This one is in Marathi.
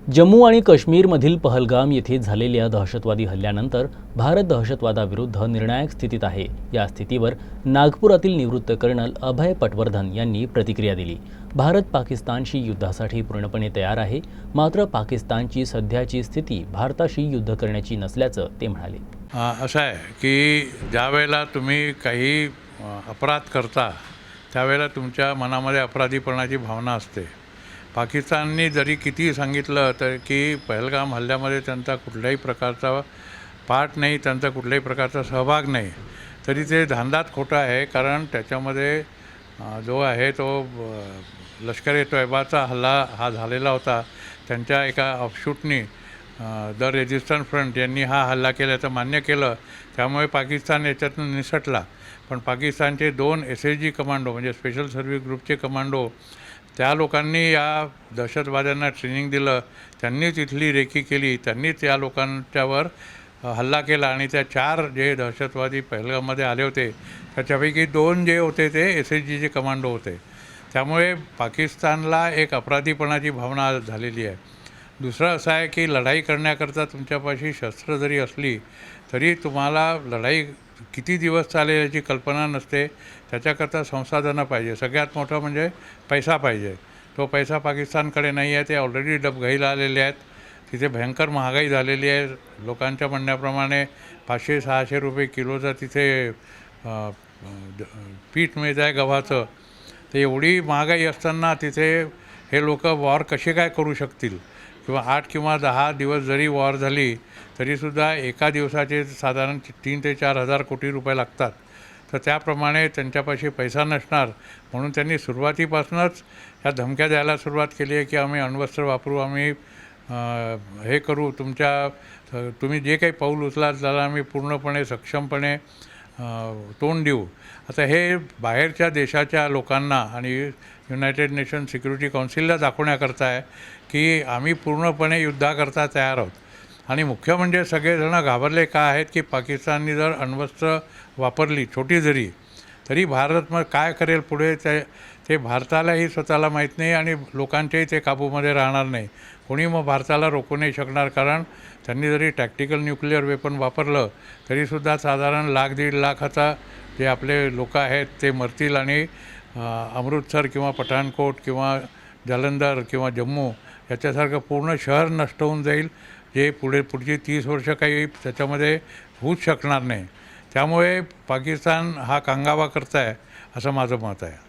जम्मू आणि काश्मीरमधील पहलगाम येथे झालेल्या दहशतवादी हल्ल्यानंतर भारत दहशतवादाविरुद्ध निर्णायक स्थितीत आहे. या स्थितीवर नागपुरातील निवृत्त कर्नल अभय पटवर्धन यांनी प्रतिक्रिया दिली. भारत पाकिस्तानशी युद्धासाठी पूर्णपणे तयार आहे, मात्र पाकिस्तानची सध्याची स्थिती भारताशी युद्ध करण्याची नसल्याचं ते म्हणाले. असं आहे की ज्या वेळेला तुम्ही काही अपराध करता त्यावेळेला तुमच्या मनामध्ये अपराधीपणाची भावना असते. पाकिस्तानने जरी किती सांगितलं तर की पहलगाम हल्ल्यामध्ये त्यांचा कुठल्याही प्रकारचा पार्ट नाही, त्यांचा कुठल्याही प्रकारचा सहभाग नाही, तरी ते धांदात खोटं आहे. कारण त्याच्यामध्ये जो आहे तो लष्कर-ए-तोयबाचा हल्ला हा झालेला होता. त्यांच्या एका ऑफशूटनी द रेजिस्टन्स फ्रंट यांनी हा हल्ला केल्याचं मान्य केलं. त्यामुळे पाकिस्तान याच्यातून निसटला. पण पाकिस्तानचे 2 SSG कमांडो म्हणजे स्पेशल सर्व्हिस ग्रुपचे कमांडो, त्या लोकांनी या दहशतवाद्यांना ट्रेनिंग दिलं, त्यांनी तिथली रेकी केली, त्यांनी त्या लोकांच्यावर हल्ला केला आणि त्या 4 जे दहशतवादी पहलगाममध्ये आले होते त्याच्यापैकी 2 जे होते ते SSGचे कमांडो होते. त्यामुळे पाकिस्तानला एक अपराधीपणाची भावना झालेली आहे. दुसरं असं आहे की लढाई करण्याकरता तुमच्यापाशी शस्त्र जरी असली तरी तुम्हाला लढाई किती दिवस चालेल याची कल्पना नसते. त्याच्याकरता संसाधनं पाहिजे. सगळ्यात मोठं म्हणजे पैसा पाहिजे. तो पैसा पाकिस्तानकडे नाही आहे. ते ऑलरेडी डबघाईला आलेले आहेत. तिथे भयंकर महागाई झालेली आहे. लोकांच्या म्हणण्याप्रमाणे 500-600 रुपये किलोचा तिथे पीठ मिळत आहे गव्हाचं. तर एवढी महागाई असताना तिथे हे लोक वॉर कसे काय करू शकतील? किंवा 8 किंवा 10 दिवस जरी वॉर झाली तरीसुद्धा एका दिवसाचे साधारण 3 ते 4 हजार कोटी रुपये लागतात. तर त्याप्रमाणे त्यांच्यापाशी पैसा नसणार, म्हणून त्यांनी सुरुवातीपासूनच ह्या धमक्या द्यायला सुरुवात केली आहे की आम्ही अण्वस्त्र वापरू, आम्ही हे करू, तुम्ही जे काही पाऊल उचलाल त्याला आम्ही पूर्णपणे सक्षमपणे तोंड देऊ. आता हे बाहेरच्या देशाच्या लोकांना आणि युनायटेड नेशन सिक्युरिटी काउन्सिलला दाखवण्याकरता आहे की आम्ही पूर्णपणे युद्धाकरता तयार आहोत. आणि मुख्य म्हणजे सगळेजण घाबरले का आहेत की पाकिस्तानने जर अण्वस्त्र वापरली छोटी जरी, तरी भारत मग काय करेल पुढे ते भारतालाही स्वतःला माहीत नाही आणि लोकांच्याही ते काबूमध्ये राहणार नाही. कोणी मग भारताला रोखू नाही शकणार. कारण त्यांनी जरी टॅक्टिकल न्यूक्लिअर वेपन वापरलं तरीसुद्धा साधारण 1,00,000-1.5 लाखाचा जे आपले लोक आहेत ते मरतील आणि अमृतसर किंवा पठाणकोट किंवा जालंधर किंवा जम्मू याच्यासारखं पूर्ण शहर नष्ट होऊन जाईल, जे पुढची 30 वर्ष काही त्याच्यामध्ये होऊच शकणार नाही. त्यामुळे पाकिस्तान हा कांगावा करत आहे असं माझं मत आहे.